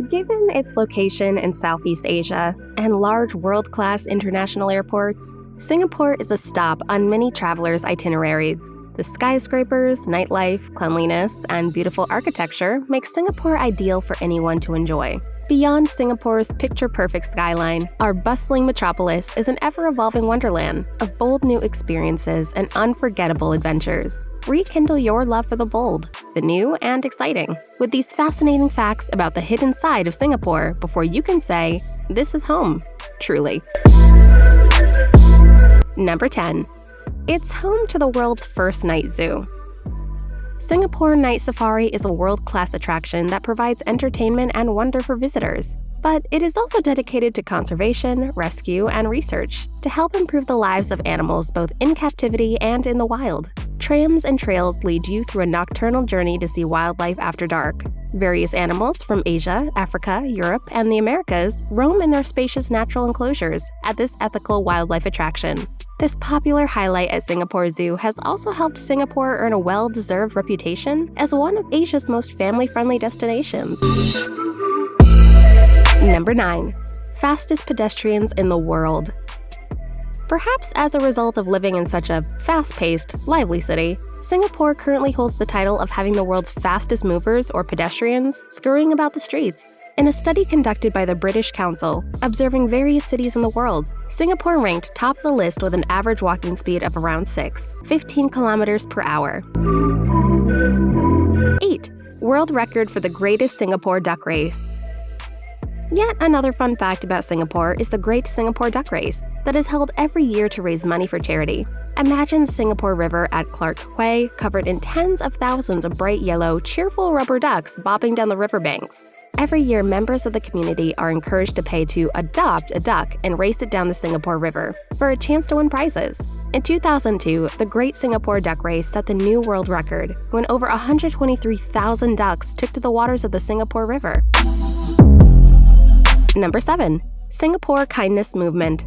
Given its location in Southeast Asia and large world-class international airports, Singapore is a stop on many travelers' itineraries. The skyscrapers, nightlife, cleanliness, and beautiful architecture make Singapore ideal for anyone to enjoy. Beyond Singapore's picture-perfect skyline, our bustling metropolis is an ever-evolving wonderland of bold new experiences and unforgettable adventures. Rekindle your love for the bold, the new, and exciting with these fascinating facts about the hidden side of Singapore before you can say, "This is home," truly. Number 10. It's home to the world's first night zoo. Singapore Night Safari is a world-class attraction that provides entertainment and wonder for visitors. But it is also dedicated to conservation, rescue, and research to help improve the lives of animals both in captivity and in the wild. Trams and trails lead you through a nocturnal journey to see wildlife after dark. Various animals from Asia, Africa, Europe, and the Americas roam in their spacious natural enclosures at this ethical wildlife attraction. This popular highlight at Singapore Zoo has also helped Singapore earn a well-deserved reputation as one of Asia's most family-friendly destinations. Number 9. Fastest pedestrians in the world. Perhaps as a result of living in such a fast-paced, lively city, Singapore currently holds the title of having the world's fastest movers or pedestrians scurrying about the streets. In a study conducted by the British Council, observing various cities in the world, Singapore ranked top of the list with an average walking speed of around 15 kilometers per hour. 8. World record for the greatest Singapore duck race. Yet another fun fact about Singapore is the Great Singapore Duck Race that is held every year to raise money for charity. Imagine Singapore River at Clark Quay covered in tens of thousands of bright yellow, cheerful rubber ducks bobbing down the riverbanks. Every year, members of the community are encouraged to pay to adopt a duck and race it down the Singapore River for a chance to win prizes. In 2002, the Great Singapore Duck Race set the new world record when over 123,000 ducks took to the waters of the Singapore River. Number 7. Singapore Kindness Movement.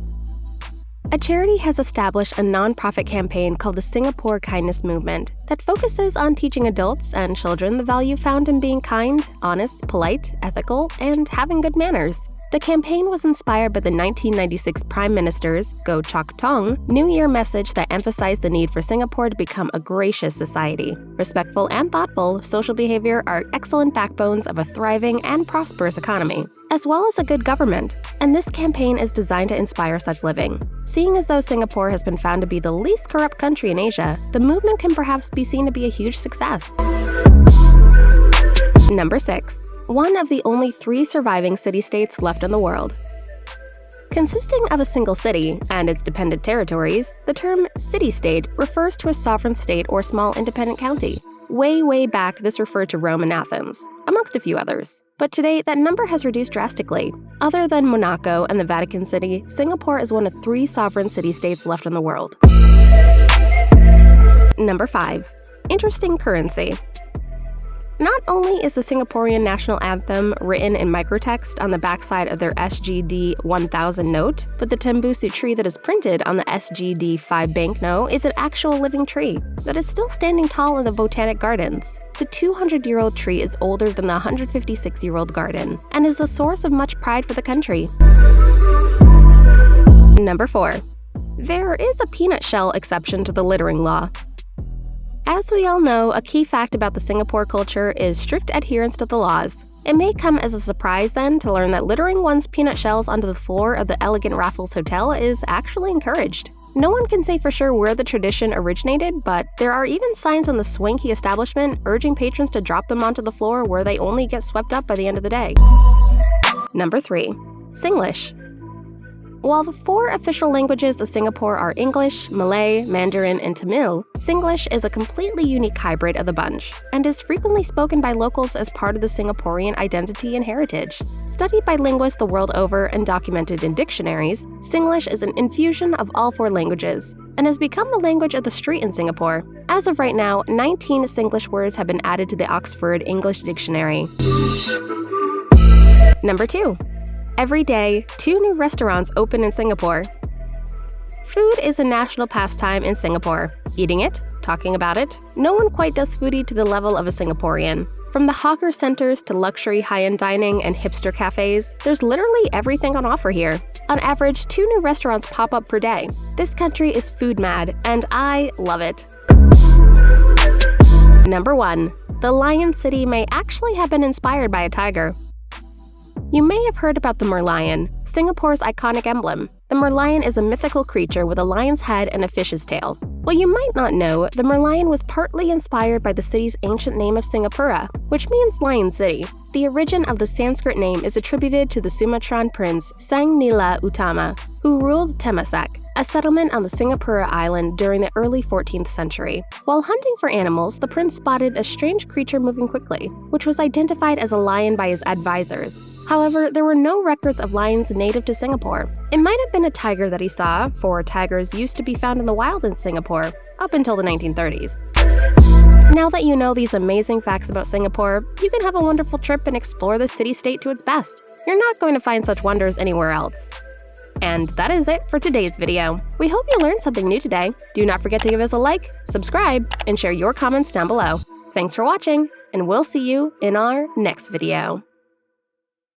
A charity has established a non-profit campaign called the Singapore Kindness Movement that focuses on teaching adults and children the value found in being kind, honest, polite, ethical, and having good manners. The campaign was inspired by the 1996 Prime Minister's Go Chok Tong New Year message that emphasized the need for Singapore to become a gracious society. Respectful and thoughtful social behavior are excellent backbones of a thriving and prosperous economy, as well as a good government, and this campaign is designed to inspire such living. Seeing as though Singapore has been found to be the least corrupt country in Asia, the movement can perhaps be seen to be a huge success. Number 6. One of the only 3 surviving city-states left in the world. Consisting of a single city and its dependent territories, the term city-state refers to a sovereign state or small independent county. Way back, this referred to Rome and Athens, amongst a few others. But today, that number has reduced drastically. Other than Monaco and the Vatican City, Singapore is one of 3 sovereign city-states left in the world. Number 5. Interesting currency. Not only is the Singaporean national anthem written in microtext on the backside of their SGD 1000 note, but the Tembusu tree that is printed on the SGD 5 banknote is an actual living tree that is still standing tall in the Botanic Gardens. The 200-year-old tree is older than the 156-year-old garden and is a source of much pride for the country. Number 4. There is a peanut shell exception to the littering law. As we all know, a key fact about the Singapore culture is strict adherence to the laws. It may come as a surprise then to learn that littering one's peanut shells onto the floor of the elegant Raffles Hotel is actually encouraged. No one can say for sure where the tradition originated, but there are even signs on the swanky establishment urging patrons to drop them onto the floor where they only get swept up by the end of the day. Number 3. Singlish. While the 4 official languages of Singapore are English, Malay, Mandarin, and Tamil, Singlish is a completely unique hybrid of the bunch and is frequently spoken by locals as part of the Singaporean identity and heritage. Studied by linguists the world over and documented in dictionaries, Singlish is an infusion of all 4 languages and has become the language of the street in Singapore. As of right now, 19 Singlish words have been added to the Oxford English Dictionary. Number 2. Every day, 2 new restaurants open in Singapore. Food is a national pastime in Singapore. Eating it, talking about it. No one quite does foodie to the level of a Singaporean. From the hawker centers to luxury high-end dining and hipster cafes, there's literally everything on offer here. On average, 2 new restaurants pop up per day. This country is food mad, and I love it. Number 1. The Lion City may actually have been inspired by a tiger. You may have heard about the merlion, Singapore's iconic emblem. The merlion is a mythical creature with a lion's head and a fish's tail. While you might not know, the merlion was partly inspired by the city's ancient name of Singapura, which means Lion City. The origin of the Sanskrit name is attributed to the Sumatran prince Sang Nila Utama, who ruled Temasak, a settlement on the Singapura island during the early 14th century. While hunting for animals, the prince spotted a strange creature moving quickly, which was identified as a lion by his advisors. However, there were no records of lions native to Singapore. It might have been a tiger that he saw, for tigers used to be found in the wild in Singapore, up until the 1930s. Now that you know these amazing facts about Singapore, you can have a wonderful trip and explore the city-state to its best. You're not going to find such wonders anywhere else. And that is it for today's video. We hope you learned something new today. Do not forget to give us a like, subscribe, and share your comments down below. Thanks for watching, and we'll see you in our next video.